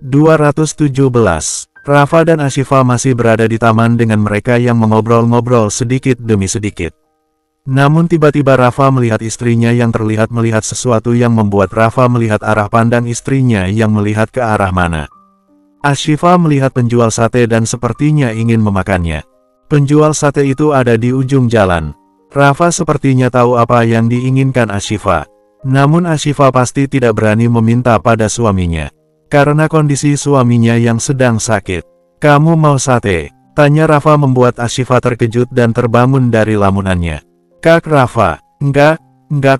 217. Rafa dan Ashifa masih berada di taman dengan mereka yang mengobrol-ngobrol sedikit demi sedikit. Namun tiba-tiba Rafa melihat istrinya yang terlihat melihat sesuatu yang membuat Rafa melihat arah pandang istrinya yang melihat ke arah mana. Ashifa melihat penjual sate dan sepertinya ingin memakannya. Penjual sate itu ada di ujung jalan. Rafa sepertinya tahu apa yang diinginkan Ashifa. Namun Ashifa pasti tidak berani meminta pada suaminya. Karena kondisi suaminya yang sedang sakit. "Kamu mau sate?" tanya Rafa membuat Ashifa terkejut dan terbangun dari lamunannya. "Kak Rafa." Enggak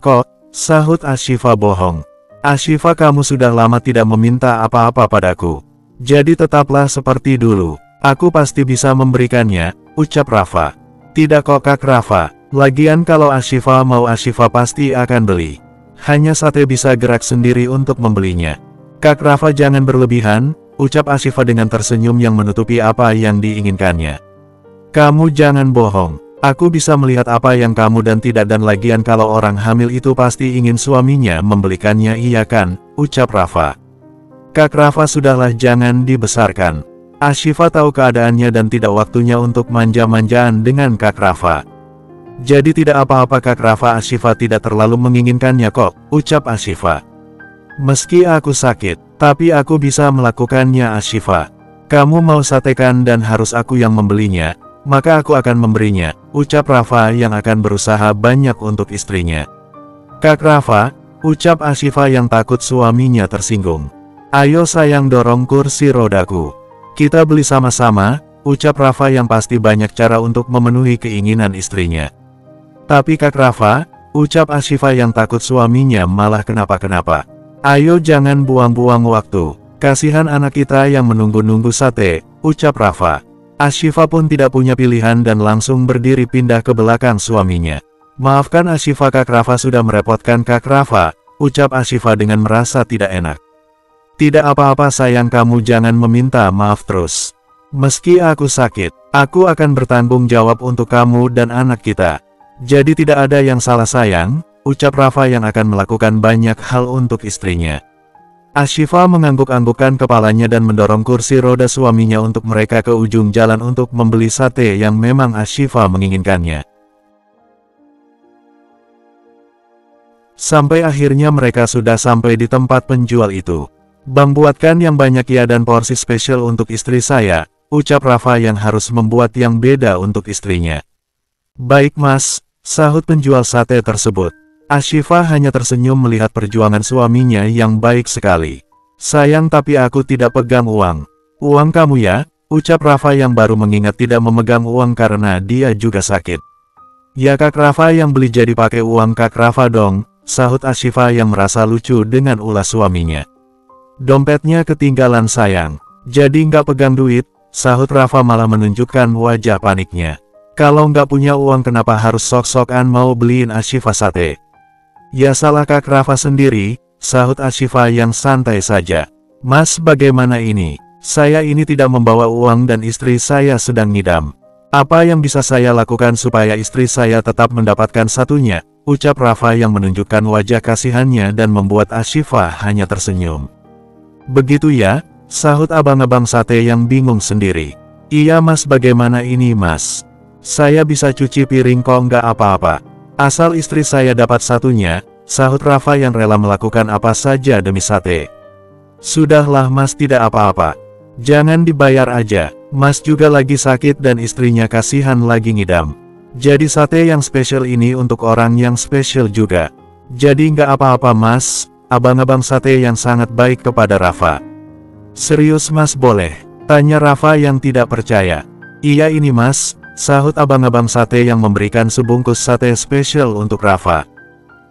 kok," sahut Ashifa bohong. "Ashifa, kamu sudah lama tidak meminta apa-apa padaku. Jadi tetaplah seperti dulu. Aku pasti bisa memberikannya," ucap Rafa. "Tidak kok Kak Rafa, lagian kalau Ashifa mau Ashifa pasti akan beli. Hanya sate bisa gerak sendiri untuk membelinya." "Kak Rafa, jangan berlebihan," ucap Ashifa dengan tersenyum yang menutupi apa yang diinginkannya. "Kamu jangan bohong. Aku bisa melihat apa yang kamu dan lagian kalau orang hamil itu pasti ingin suaminya membelikannya, iya kan?" ucap Rafa. "Kak Rafa, sudahlah, jangan dibesarkan." Ashifa tahu keadaannya dan tidak waktunya untuk manja-manjaan dengan Kak Rafa. "Jadi tidak apa-apa Kak Rafa, Ashifa tidak terlalu menginginkannya kok," ucap Ashifa. "Meski aku sakit, tapi aku bisa melakukannya Ashifa. Kamu mau sate kan dan harus aku yang membelinya, maka aku akan memberinya," ucap Rafa yang akan berusaha banyak untuk istrinya. "Kak Rafa," ucap Ashifa yang takut suaminya tersinggung. "Ayo sayang, dorong kursi rodaku. Kita beli sama-sama," ucap Rafa yang pasti banyak cara untuk memenuhi keinginan istrinya. "Tapi Kak Rafa," ucap Ashifa yang takut suaminya malah kenapa-kenapa. "Ayo jangan buang-buang waktu. Kasihan anak kita yang menunggu-nunggu sate," ucap Rafa. Ashifa pun tidak punya pilihan dan langsung berdiri pindah ke belakang suaminya. "Maafkan Ashifa Kak Rafa sudah merepotkan Kak Rafa," ucap Ashifa dengan merasa tidak enak. "Tidak apa-apa sayang, kamu jangan meminta maaf terus. Meski aku sakit, aku akan bertanggung jawab untuk kamu dan anak kita. Jadi tidak ada yang salah sayang," ucap Rafa yang akan melakukan banyak hal untuk istrinya. Ashifa mengangguk-anggukkan kepalanya dan mendorong kursi roda suaminya untuk mereka ke ujung jalan untuk membeli sate yang memang Ashifa menginginkannya. Sampai akhirnya mereka sudah sampai di tempat penjual itu. "Bang, buatkan yang banyak ya dan porsi spesial untuk istri saya," ucap Rafa yang harus membuat yang beda untuk istrinya. "Baik Mas," sahut penjual sate tersebut. Ashifa hanya tersenyum melihat perjuangan suaminya yang baik sekali. "Sayang, tapi aku tidak pegang uang." "Uang kamu ya?" ucap Rafa yang baru mengingat tidak memegang uang karena dia juga sakit. "Ya Kak Rafa, yang beli jadi pakai uang Kak Rafa dong," sahut Ashifa yang merasa lucu dengan ulas suaminya. "Dompetnya ketinggalan sayang. Jadi nggak pegang duit," sahut Rafa malah menunjukkan wajah paniknya. "Kalau nggak punya uang kenapa harus sok-sokan mau beliin Ashifa sate?" "Ya salah Kak Rafa sendiri," sahut Ashifa yang santai saja. "Mas, bagaimana ini? Saya ini tidak membawa uang dan istri saya sedang ngidam. Apa yang bisa saya lakukan supaya istri saya tetap mendapatkan satunya?" ucap Rafa yang menunjukkan wajah kasihannya dan membuat Ashifa hanya tersenyum. "Begitu ya?" sahut abang-abang sate yang bingung sendiri. "Iya Mas, bagaimana ini Mas? Saya bisa cuci piring kok, nggak apa-apa. Asal istri saya dapat satunya," sahut Rafa yang rela melakukan apa saja demi sate. "Sudahlah Mas, tidak apa-apa. Jangan dibayar aja. Mas juga lagi sakit dan istrinya kasihan lagi ngidam. Jadi sate yang spesial ini untuk orang yang spesial juga. Jadi nggak apa-apa Mas," abang-abang sate yang sangat baik kepada Rafa. "Serius Mas, boleh?" tanya Rafa yang tidak percaya. "Iya ini Mas," sahut abang-abang sate yang memberikan sebungkus sate spesial untuk Rafa.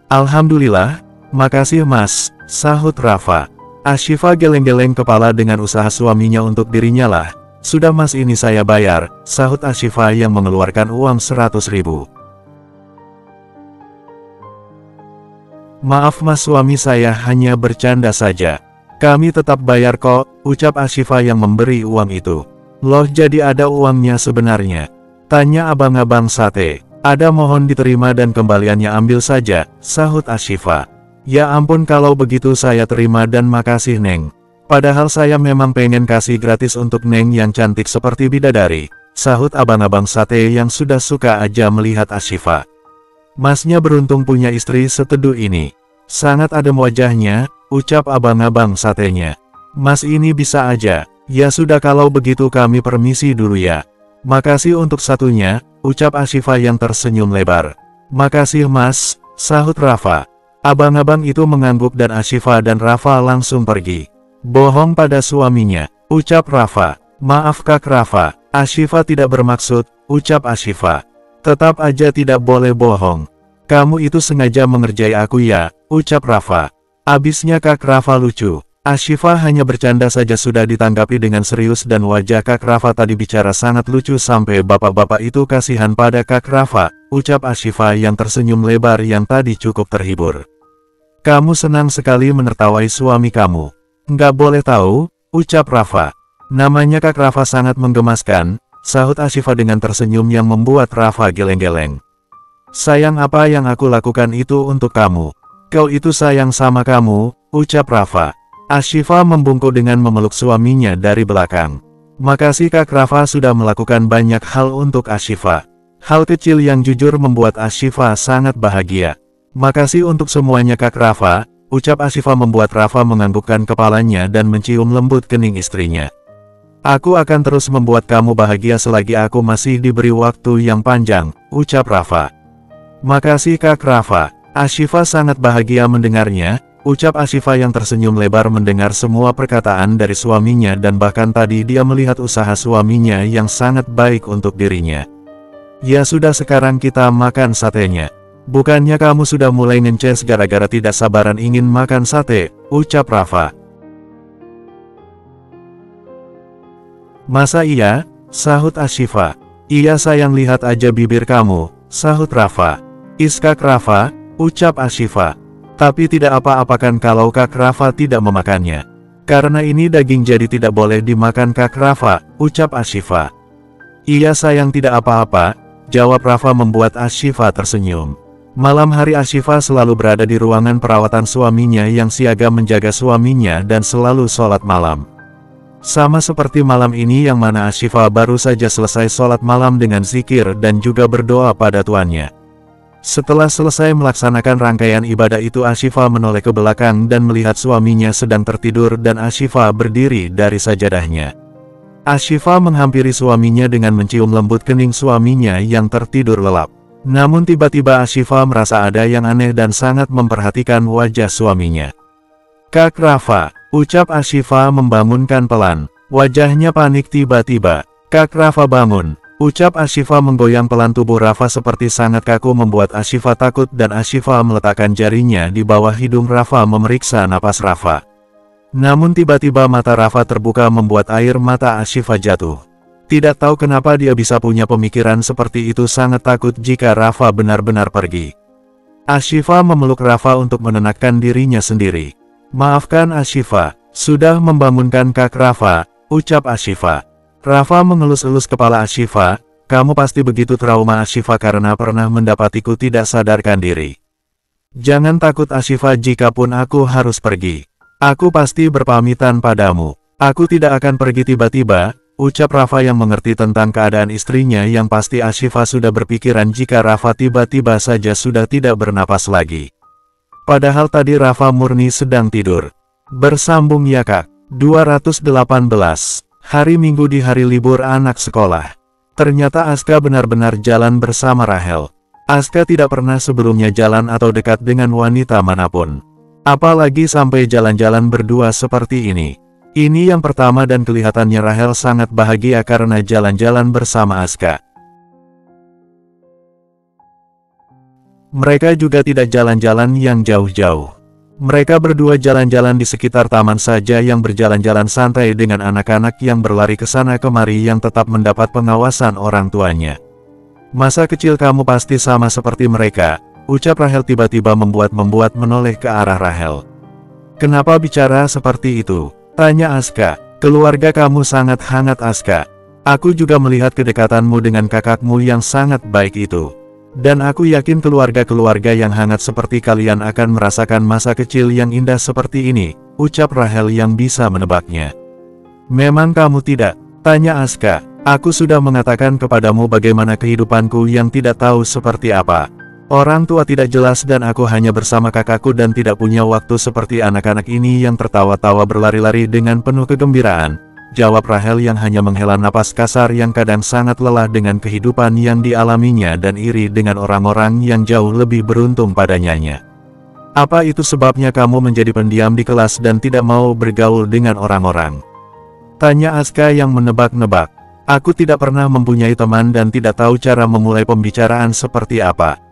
"Alhamdulillah, makasih Mas," sahut Rafa. Ashifa geleng-geleng kepala dengan usaha suaminya untuk dirinya lah. "Sudah Mas, ini saya bayar," sahut Ashifa yang mengeluarkan uang 100.000. "Maaf Mas, suami saya hanya bercanda saja. Kami tetap bayar kok," ucap Ashifa yang memberi uang itu. "Loh, jadi ada uangnya sebenarnya?" tanya abang-abang sate. "Ada, mohon diterima dan kembaliannya ambil saja," sahut Ashifa. "Ya ampun, kalau begitu saya terima dan makasih Neng," Padahal saya memang pengen kasih gratis untuk Neng yang cantik seperti bidadari, sahut abang-abang sate yang sudah suka aja melihat Ashifa. Masnya beruntung punya istri seteduh ini. Sangat adem wajahnya, ucap abang-abang satenya. Mas ini bisa aja. Ya sudah kalau begitu kami permisi dulu ya. Makasih untuk satunya, ucap Ashifa yang tersenyum lebar. Makasih mas, sahut Rafa. Abang-abang itu mengangguk dan Ashifa dan Rafa langsung pergi. Bohong pada suaminya, ucap Rafa. Maaf Kak Rafa, Ashifa tidak bermaksud, ucap Ashifa. Tetap aja tidak boleh bohong. Kamu itu sengaja mengerjai aku ya, ucap Rafa. Abisnya Kak Rafa lucu. Ashifa hanya bercanda saja sudah ditanggapi dengan serius dan wajah Kak Rafa tadi bicara sangat lucu sampai bapak-bapak itu kasihan pada Kak Rafa, ucap Ashifa yang tersenyum lebar yang tadi cukup terhibur. Kamu senang sekali menertawai suami kamu. Nggak boleh tahu, ucap Rafa. Namanya Kak Rafa sangat menggemaskan, sahut Ashifa dengan tersenyum yang membuat Rafa geleng-geleng. Sayang apa yang aku lakukan itu untuk kamu. Kau itu sayang sama kamu, ucap Rafa. Ashifa membungkuk dengan memeluk suaminya dari belakang. Makasih Kak Rafa sudah melakukan banyak hal untuk Ashifa. Hal kecil yang jujur membuat Ashifa sangat bahagia. Makasih untuk semuanya Kak Rafa, ucap Ashifa membuat Rafa menganggukkan kepalanya dan mencium lembut kening istrinya. Aku akan terus membuat kamu bahagia selagi aku masih diberi waktu yang panjang, ucap Rafa. Makasih Kak Rafa. Ashifa sangat bahagia mendengarnya, ucap Ashifa yang tersenyum lebar mendengar semua perkataan dari suaminya dan bahkan tadi dia melihat usaha suaminya yang sangat baik untuk dirinya. Ya sudah sekarang kita makan satenya. Bukannya kamu sudah mulai ngences gara-gara tidak sabaran ingin makan sate, ucap Rafa. Masa iya? Sahut Ashifa. Iya sayang lihat aja bibir kamu, sahut Rafa. Kak Rafa, ucap Ashifa. Tapi tidak apa-apakan kalau Kak Rafa tidak memakannya. Karena ini daging jadi tidak boleh dimakan Kak Rafa, ucap Ashifa. Iya sayang tidak apa-apa, jawab Rafa membuat Ashifa tersenyum. Malam hari Ashifa selalu berada di ruangan perawatan suaminya yang siaga menjaga suaminya dan selalu sholat malam. Sama seperti malam ini yang mana Ashifa baru saja selesai sholat malam dengan zikir dan juga berdoa pada tuannya. Setelah selesai melaksanakan rangkaian ibadah itu Ashifa menoleh ke belakang dan melihat suaminya sedang tertidur dan Ashifa berdiri dari sajadahnya. Ashifa menghampiri suaminya dengan mencium lembut kening suaminya yang tertidur lelap. Namun tiba-tiba Ashifa merasa ada yang aneh dan sangat memperhatikan wajah suaminya. Kak Rafa, ucap Ashifa membangunkan pelan. Wajahnya panik tiba-tiba. Kak Rafa bangun, ucap Ashifa menggoyang pelan tubuh Rafa seperti sangat kaku membuat Ashifa takut dan Ashifa meletakkan jarinya di bawah hidung Rafa memeriksa napas Rafa. Namun tiba-tiba mata Rafa terbuka membuat air mata Ashifa jatuh. Tidak tahu kenapa dia bisa punya pemikiran seperti itu sangat takut jika Rafa benar-benar pergi. Ashifa memeluk Rafa untuk menenangkan dirinya sendiri. Maafkan Ashifa, sudah membangunkan Kak Rafa, ucap Ashifa. Rafa mengelus-elus kepala Ashifa, kamu pasti begitu trauma Ashifa karena pernah mendapatiku tidak sadarkan diri. Jangan takut Ashifa jikapun aku harus pergi. Aku pasti berpamitan padamu. Aku tidak akan pergi tiba-tiba, ucap Rafa yang mengerti tentang keadaan istrinya yang pasti Ashifa sudah berpikiran jika Rafa tiba-tiba saja sudah tidak bernapas lagi. Padahal tadi Rafa murni sedang tidur. Bersambung ya Kak. 218. Hari Minggu di hari libur anak sekolah. Ternyata Aska benar-benar jalan bersama Rahel. Aska tidak pernah sebelumnya jalan atau dekat dengan wanita manapun. Apalagi sampai jalan-jalan berdua seperti ini. Ini yang pertama dan kelihatannya Rahel sangat bahagia karena jalan-jalan bersama Aska. Mereka juga tidak jalan-jalan yang jauh-jauh. Mereka berdua jalan-jalan di sekitar taman saja yang berjalan-jalan santai dengan anak-anak yang berlari ke sana kemari yang tetap mendapat pengawasan orang tuanya. Masa kecil kamu pasti sama seperti mereka, ucap Rahel tiba-tiba membuat menoleh ke arah Rahel. Kenapa bicara seperti itu? Tanya Aska. Keluarga kamu sangat hangat Aska. Aku juga melihat kedekatanmu dengan kakakmu yang sangat baik itu. Dan aku yakin keluarga-keluarga yang hangat seperti kalian akan merasakan masa kecil yang indah seperti ini, ucap Rahel yang bisa menebaknya. Memang kamu tidak? Tanya Aska. Aku sudah mengatakan kepadamu bagaimana kehidupanku yang tidak tahu seperti apa. Orang tua tidak jelas dan aku hanya bersama kakakku dan tidak punya waktu seperti anak-anak ini yang tertawa-tawa berlari-lari dengan penuh kegembiraan. Jawab Rahel yang hanya menghela napas kasar yang kadang sangat lelah dengan kehidupan yang dialaminya dan iri dengan orang-orang yang jauh lebih beruntung padanya. Apa itu sebabnya kamu menjadi pendiam di kelas dan tidak mau bergaul dengan orang-orang? Tanya Aska yang menebak-nebak. Aku tidak pernah mempunyai teman dan tidak tahu cara memulai pembicaraan seperti apa.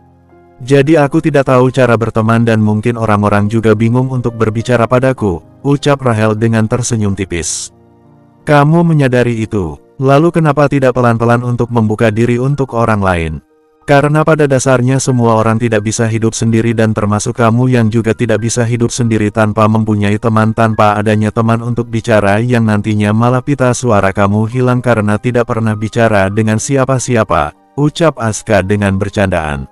Jadi aku tidak tahu cara berteman dan mungkin orang-orang juga bingung untuk berbicara padaku, ucap Rahel dengan tersenyum tipis. Kamu menyadari itu, lalu kenapa tidak pelan-pelan untuk membuka diri untuk orang lain? Karena pada dasarnya semua orang tidak bisa hidup sendiri dan termasuk kamu yang juga tidak bisa hidup sendiri tanpa mempunyai teman, tanpa adanya teman untuk bicara yang nantinya malah pita suara kamu hilang karena tidak pernah bicara dengan siapa-siapa, ucap Aska dengan bercandaan.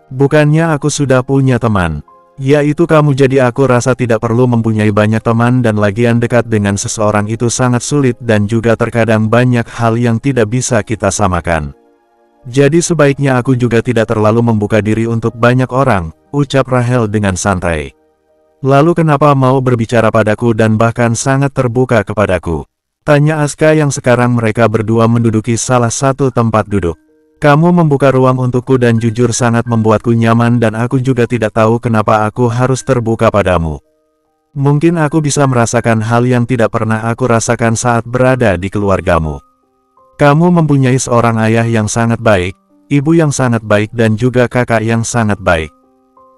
Bukannya aku sudah punya teman. Yaitu kamu, jadi aku rasa tidak perlu mempunyai banyak teman dan lagian dekat dengan seseorang itu sangat sulit dan juga terkadang banyak hal yang tidak bisa kita samakan. Jadi sebaiknya aku juga tidak terlalu membuka diri untuk banyak orang, ucap Rahel dengan santai. Lalu kenapa mau berbicara padaku dan bahkan sangat terbuka kepadaku? Tanya Aska yang sekarang mereka berdua menduduki salah satu tempat duduk. Kamu membuka ruang untukku dan jujur sangat membuatku nyaman dan aku juga tidak tahu kenapa aku harus terbuka padamu. Mungkin aku bisa merasakan hal yang tidak pernah aku rasakan saat berada di keluargamu. Kamu mempunyai seorang ayah yang sangat baik, ibu yang sangat baik dan juga kakak yang sangat baik.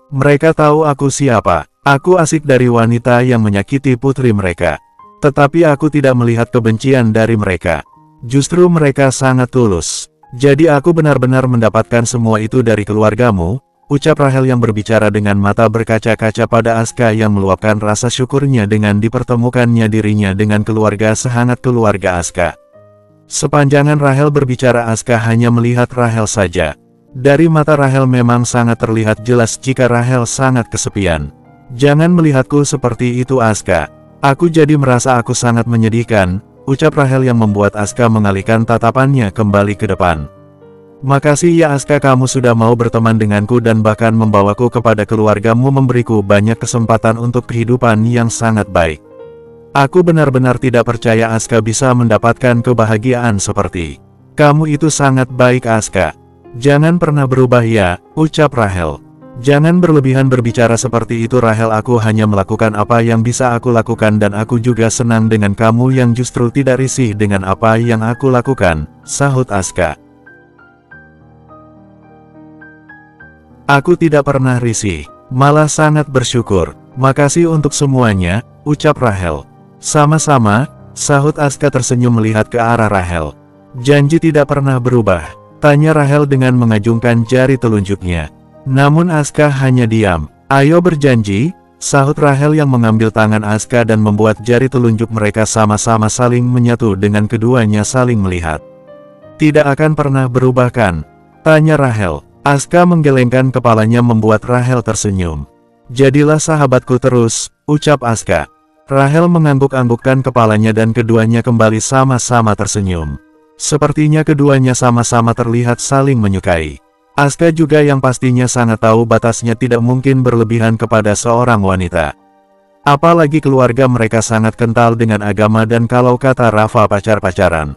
Mereka tahu aku siapa. Aku asik dari wanita yang menyakiti putri mereka. Tetapi aku tidak melihat kebencian dari mereka. Justru mereka sangat tulus. Jadi aku benar-benar mendapatkan semua itu dari keluargamu, ucap Rahel yang berbicara dengan mata berkaca-kaca pada Aska yang meluapkan rasa syukurnya dengan dipertemukannya dirinya dengan keluarga sehangat keluarga Aska. Sepanjangan Rahel berbicara Aska hanya melihat Rahel saja. Dari mata Rahel memang sangat terlihat jelas jika Rahel sangat kesepian. Jangan melihatku seperti itu Aska. Aku jadi merasa aku sangat menyedihkan, ucap Rahel yang membuat Aska mengalihkan tatapannya kembali ke depan. Makasih ya Aska, kamu sudah mau berteman denganku dan bahkan membawaku kepada keluargamu, memberiku banyak kesempatan untuk kehidupan yang sangat baik. Aku benar-benar tidak percaya Aska bisa mendapatkan kebahagiaan seperti kamu. Itu sangat baik Aska. Jangan pernah berubah ya, ucap Rahel. Jangan berlebihan berbicara seperti itu Rahel, aku hanya melakukan apa yang bisa aku lakukan dan aku juga senang dengan kamu yang justru tidak risih dengan apa yang aku lakukan, sahut Aska. Aku tidak pernah risih, malah sangat bersyukur. Makasih untuk semuanya, ucap Rahel. Sama-sama, sahut Aska tersenyum melihat ke arah Rahel. Janji tidak pernah berubah, tanya Rahel dengan mengajungkan jari telunjuknya. Namun Aska hanya diam. Ayo berjanji, sahut Rahel yang mengambil tangan Aska dan membuat jari telunjuk mereka sama-sama saling menyatu dengan keduanya saling melihat. Tidak akan pernah berubah kan? Tanya Rahel. Aska menggelengkan kepalanya membuat Rahel tersenyum. Jadilah sahabatku terus, ucap Aska. Rahel mengangguk-anggukkan kepalanya dan keduanya kembali sama-sama tersenyum. Sepertinya keduanya sama-sama terlihat saling menyukai. Aska juga yang pastinya sangat tahu batasnya tidak mungkin berlebihan kepada seorang wanita. Apalagi keluarga mereka sangat kental dengan agama dan kalau kata Rafa pacar-pacaran.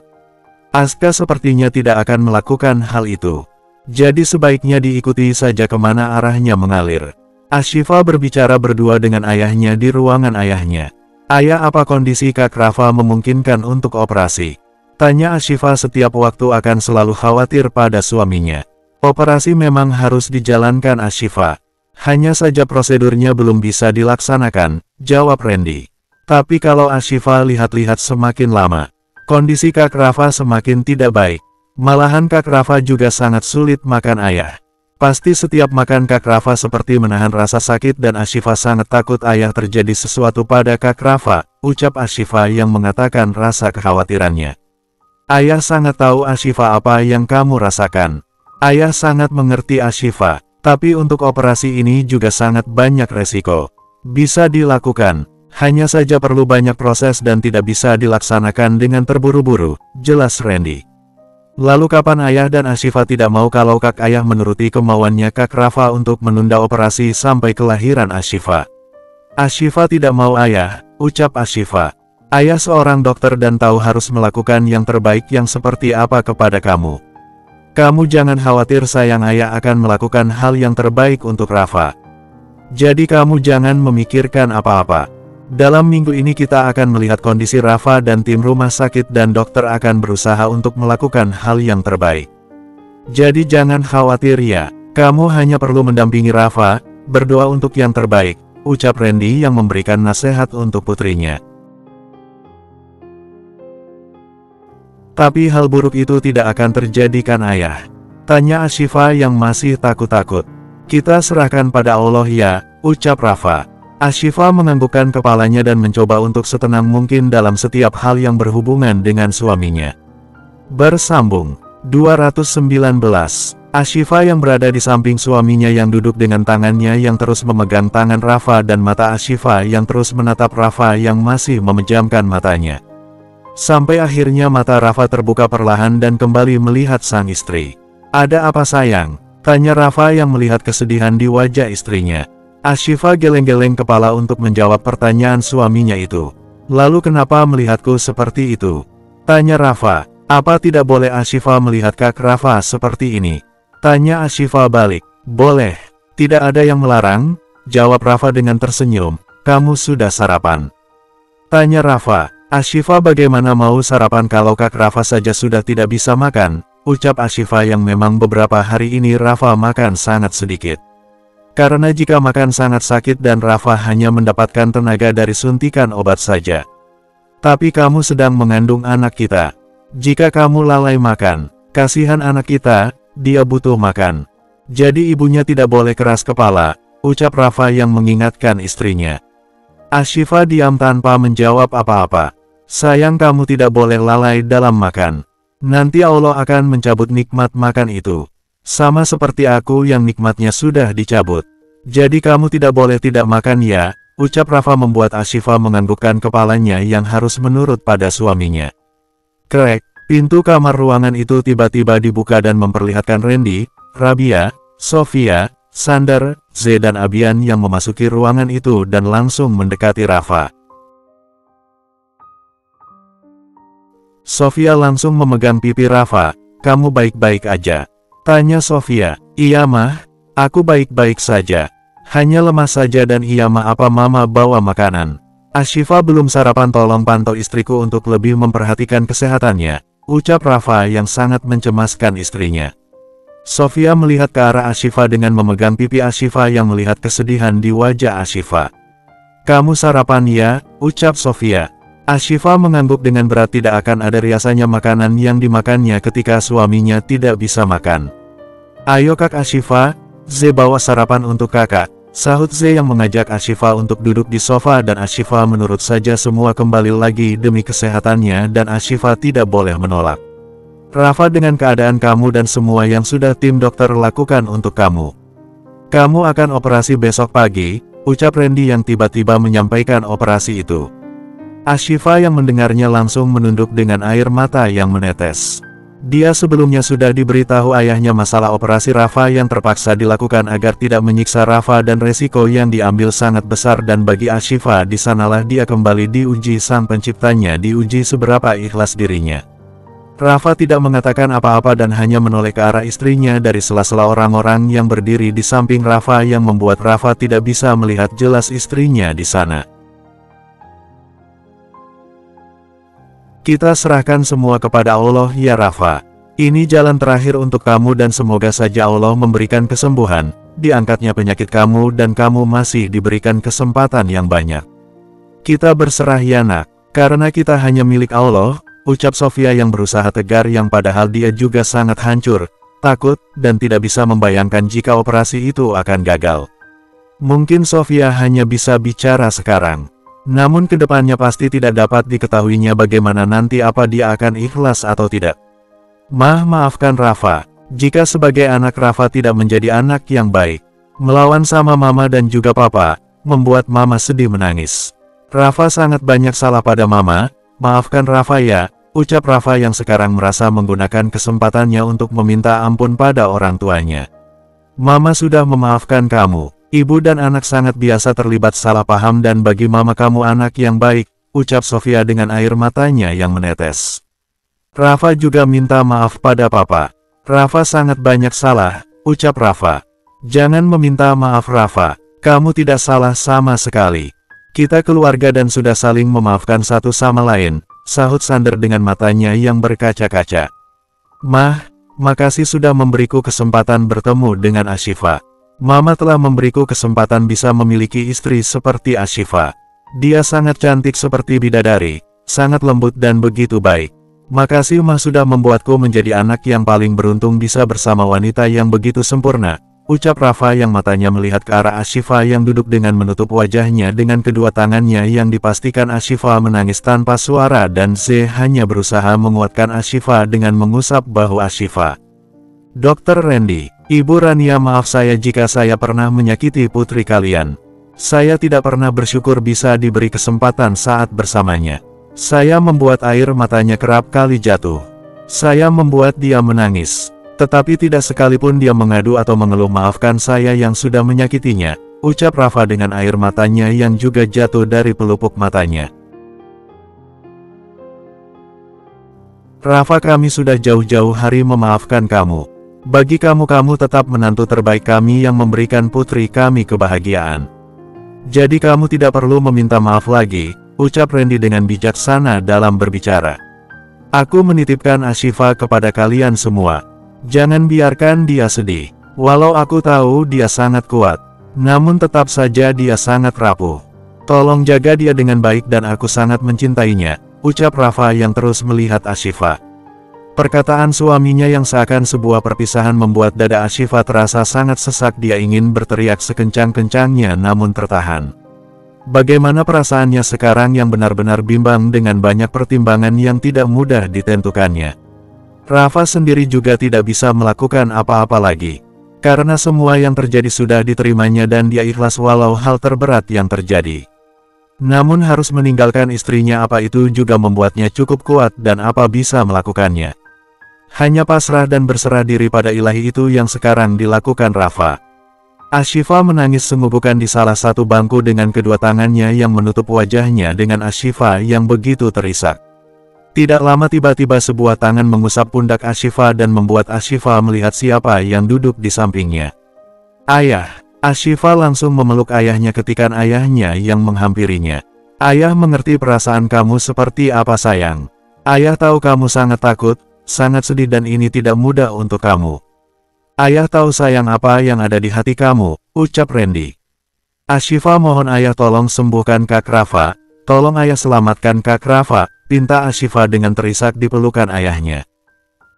Aska sepertinya tidak akan melakukan hal itu. Jadi sebaiknya diikuti saja kemana arahnya mengalir. Ashifa berbicara berdua dengan ayahnya di ruangan ayahnya. Ayah, apa kondisi Kak Rafa memungkinkan untuk operasi? Tanya Ashifa setiap waktu akan selalu khawatir pada suaminya. Operasi memang harus dijalankan Ashifa. Hanya saja prosedurnya belum bisa dilaksanakan, jawab Randy. Tapi kalau Ashifa lihat-lihat semakin lama, kondisi Kak Rafa semakin tidak baik. Malahan Kak Rafa juga sangat sulit makan ayah. Pasti setiap makan Kak Rafa seperti menahan rasa sakit dan Ashifa sangat takut ayah terjadi sesuatu pada Kak Rafa, ucap Ashifa yang mengatakan rasa kekhawatirannya. Ayah sangat tahu Ashifa apa yang kamu rasakan. Ayah sangat mengerti Ashifa. Tapi untuk operasi ini juga sangat banyak resiko. Bisa dilakukan, hanya saja perlu banyak proses dan tidak bisa dilaksanakan dengan terburu-buru, jelas Randy. Lalu kapan ayah dan Ashifa tidak mau kalau kak ayah menuruti kemauannya kak Rafa untuk menunda operasi sampai kelahiran Ashifa? Ashifa tidak mau ayah, ucap Ashifa. Ayah seorang dokter dan tahu harus melakukan yang terbaik yang seperti apa kepada kamu. Kamu jangan khawatir sayang ayah akan melakukan hal yang terbaik untuk Rafa. Jadi kamu jangan memikirkan apa-apa. Dalam minggu ini kita akan melihat kondisi Rafa dan tim rumah sakit dan dokter akan berusaha untuk melakukan hal yang terbaik. Jadi jangan khawatir ya, kamu hanya perlu mendampingi Rafa, berdoa untuk yang terbaik, ucap Randy yang memberikan nasihat untuk putrinya. Tapi hal buruk itu tidak akan terjadi kan ayah? Tanya Ashifa yang masih takut-takut. Kita serahkan pada Allah ya, ucap Rafa. Ashifa menganggukkan kepalanya dan mencoba untuk setenang mungkin dalam setiap hal yang berhubungan dengan suaminya. Bersambung 219. Ashifa yang berada di samping suaminya yang duduk dengan tangannya yang terus memegang tangan Rafa dan mata Ashifa yang terus menatap Rafa yang masih memejamkan matanya. Sampai akhirnya mata Rafa terbuka perlahan dan kembali melihat sang istri. Ada apa sayang? Tanya Rafa yang melihat kesedihan di wajah istrinya. Ashifa geleng-geleng kepala untuk menjawab pertanyaan suaminya itu. Lalu kenapa melihatku seperti itu? Tanya Rafa. Apa tidak boleh Ashifa melihat kak Rafa seperti ini? Tanya Ashifa balik. Boleh. Tidak ada yang melarang, jawab Rafa dengan tersenyum. Kamu sudah sarapan? Tanya Rafa. Ashifa bagaimana mau sarapan kalau kak Rafa saja sudah tidak bisa makan, ucap Ashifa yang memang beberapa hari ini Rafa makan sangat sedikit. Karena jika makan sangat sakit dan Rafa hanya mendapatkan tenaga dari suntikan obat saja. Tapi kamu sedang mengandung anak kita. Jika kamu lalai makan, kasihan anak kita, dia butuh makan. Jadi ibunya tidak boleh keras kepala, ucap Rafa yang mengingatkan istrinya. Ashifa diam tanpa menjawab apa-apa. Sayang kamu tidak boleh lalai dalam makan. Nanti Allah akan mencabut nikmat makan itu. Sama seperti aku yang nikmatnya sudah dicabut. Jadi kamu tidak boleh tidak makan ya, ucap Rafa membuat Ashifa menganggukkan kepalanya yang harus menurut pada suaminya. Krek, pintu kamar ruangan itu tiba-tiba dibuka dan memperlihatkan Randy, Rabia, Sofia, Sander, Z dan Abian yang memasuki ruangan itu dan langsung mendekati Rafa. Sofia langsung memegang pipi Rafa. Kamu baik-baik aja? Tanya Sofia. Iya mah, aku baik-baik saja. Hanya lemas saja dan iya mah apa mama bawa makanan? Ashifa belum sarapan tolong pantau istriku untuk lebih memperhatikan kesehatannya, ucap Rafa yang sangat mencemaskan istrinya. Sofia melihat ke arah Ashifa dengan memegang pipi Ashifa yang melihat kesedihan di wajah Ashifa. Kamu sarapan ya, ucap Sofia. Ashifa mengangguk dengan berat tidak akan ada riasanya makanan yang dimakannya ketika suaminya tidak bisa makan. Ayo kak Ashifa, Z bawa sarapan untuk kakak, sahut Z yang mengajak Ashifa untuk duduk di sofa dan Ashifa menurut saja semua kembali lagi demi kesehatannya dan Ashifa tidak boleh menolak. Rafa dengan keadaan kamu dan semua yang sudah tim dokter lakukan untuk kamu. Kamu akan operasi besok pagi, ucap Randy yang tiba-tiba menyampaikan operasi itu. Ashifa yang mendengarnya langsung menunduk dengan air mata yang menetes. Dia sebelumnya sudah diberitahu ayahnya masalah operasi Rafa yang terpaksa dilakukan agar tidak menyiksa Rafa dan resiko yang diambil sangat besar dan bagi Ashifa di sanalah dia kembali diuji sang penciptanya diuji seberapa ikhlas dirinya. Rafa tidak mengatakan apa-apa dan hanya menoleh ke arah istrinya dari sela-sela orang-orang yang berdiri di samping Rafa yang membuat Rafa tidak bisa melihat jelas istrinya di sana. Kita serahkan semua kepada Allah ya Rafa. Ini jalan terakhir untuk kamu dan semoga saja Allah memberikan kesembuhan, diangkatnya penyakit kamu dan kamu masih diberikan kesempatan yang banyak. Kita berserah ya nak, karena kita hanya milik Allah, ucap Sofia yang berusaha tegar yang padahal dia juga sangat hancur, takut, dan tidak bisa membayangkan jika operasi itu akan gagal. Mungkin Sofia hanya bisa bicara sekarang. Namun kedepannya pasti tidak dapat diketahuinya bagaimana nanti apa dia akan ikhlas atau tidak. Maafkan Rafa, Jika sebagai anak Rafa tidak menjadi anak yang baik, melawan sama mama dan juga papa, membuat mama sedih menangis. Rafa sangat banyak salah pada mama, maafkan Rafa ya, ucap Rafa yang sekarang merasa menggunakan kesempatannya untuk meminta ampun pada orang tuanya. Mama sudah memaafkan kamu. Ibu dan anak sangat biasa terlibat salah paham dan bagi mama kamu anak yang baik, ucap Sofia dengan air matanya yang menetes. Rafa juga minta maaf pada papa. Rafa sangat banyak salah, ucap Rafa. Jangan meminta maaf Rafa, kamu tidak salah sama sekali. Kita keluarga dan sudah saling memaafkan satu sama lain, sahut Sander dengan matanya yang berkaca-kaca. Mah, makasih sudah memberiku kesempatan bertemu dengan Ashifa. Mama telah memberiku kesempatan bisa memiliki istri seperti Ashifa. Dia sangat cantik seperti bidadari, sangat lembut dan begitu baik. Makasih Mah sudah membuatku menjadi anak yang paling beruntung bisa bersama wanita yang begitu sempurna, ucap Rafa yang matanya melihat ke arah Ashifa yang duduk dengan menutup wajahnya dengan kedua tangannya yang dipastikan Ashifa menangis tanpa suara dan Z hanya berusaha menguatkan Ashifa dengan mengusap bahu Ashifa. Dr. Randy, Ibu Rania, maaf saya jika saya pernah menyakiti putri kalian. Saya tidak pernah bersyukur bisa diberi kesempatan saat bersamanya. Saya membuat air matanya kerap kali jatuh. Saya membuat dia menangis. Tetapi tidak sekalipun dia mengadu atau mengeluh maafkan saya yang sudah menyakitinya, ucap Rafa dengan air matanya yang juga jatuh dari pelupuk matanya. Rafa, kami sudah jauh-jauh hari memaafkan kamu. Bagi kamu tetap menantu terbaik kami yang memberikan putri kami kebahagiaan. Jadi kamu tidak perlu meminta maaf lagi, ucap Randy dengan bijaksana dalam berbicara. Aku menitipkan Ashifa kepada kalian semua. Jangan biarkan dia sedih. Walau aku tahu dia sangat kuat, namun tetap saja dia sangat rapuh. Tolong jaga dia dengan baik dan aku sangat mencintainya, ucap Rafa yang terus melihat Ashifa. Perkataan suaminya yang seakan sebuah perpisahan membuat dada Ashifa terasa sangat sesak. Dia ingin berteriak sekencang-kencangnya namun tertahan. Bagaimana perasaannya sekarang yang benar-benar bimbang dengan banyak pertimbangan yang tidak mudah ditentukannya. Rafa sendiri juga tidak bisa melakukan apa-apa lagi. Karena semua yang terjadi sudah diterimanya dan dia ikhlas walau hal terberat yang terjadi. Namun harus meninggalkan istrinya apa itu juga membuatnya cukup kuat dan apa bisa melakukannya. Hanya pasrah dan berserah diri pada ilahi itu yang sekarang dilakukan Rafa. Ashifa menangis senggubukan di salah satu bangku dengan kedua tangannya yang menutup wajahnya dengan Ashifa yang begitu terisak. Tidak lama tiba-tiba sebuah tangan mengusap pundak Ashifa dan membuat Ashifa melihat siapa yang duduk di sampingnya. Ayah. Ashifa langsung memeluk ayahnya ketika ayahnya yang menghampirinya. Ayah mengerti perasaan kamu seperti apa sayang. Ayah tahu kamu sangat takut, sangat sedih dan ini tidak mudah untuk kamu. Ayah tahu sayang apa yang ada di hati kamu, ucap Randy. Ashifa, mohon ayah tolong sembuhkan Kak Rafa, tolong ayah selamatkan Kak Rafa, pinta Ashifa dengan terisak di pelukan ayahnya.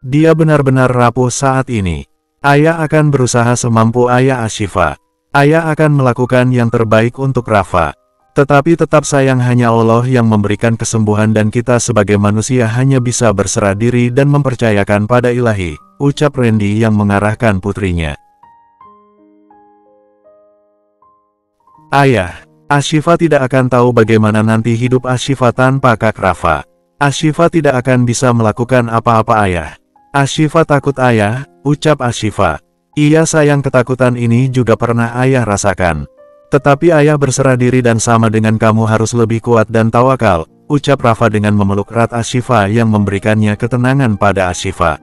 Dia benar-benar rapuh saat ini. Ayah akan berusaha semampu ayah Ashifa. Ayah akan melakukan yang terbaik untuk Rafa. Tetapi tetap sayang hanya Allah yang memberikan kesembuhan dan kita sebagai manusia hanya bisa berserah diri dan mempercayakan pada ilahi, ucap Randy yang mengarahkan putrinya. Ayah, Ashifa tidak akan tahu bagaimana nanti hidup Ashifa tanpa Kak Rafa. Ashifa tidak akan bisa melakukan apa-apa ayah. Ashifa takut ayah, ucap Ashifa. Iya sayang, ketakutan ini juga pernah ayah rasakan. Tetapi ayah berserah diri dan sama dengan kamu harus lebih kuat dan tawakal, ucap Rafa dengan memeluk erat Ashifa yang memberikannya ketenangan pada Ashifa.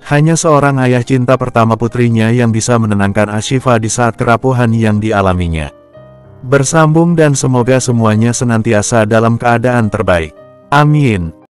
Hanya seorang ayah cinta pertama putrinya yang bisa menenangkan Ashifa di saat kerapuhan yang dialaminya. Bersambung dan semoga semuanya senantiasa dalam keadaan terbaik. Amin.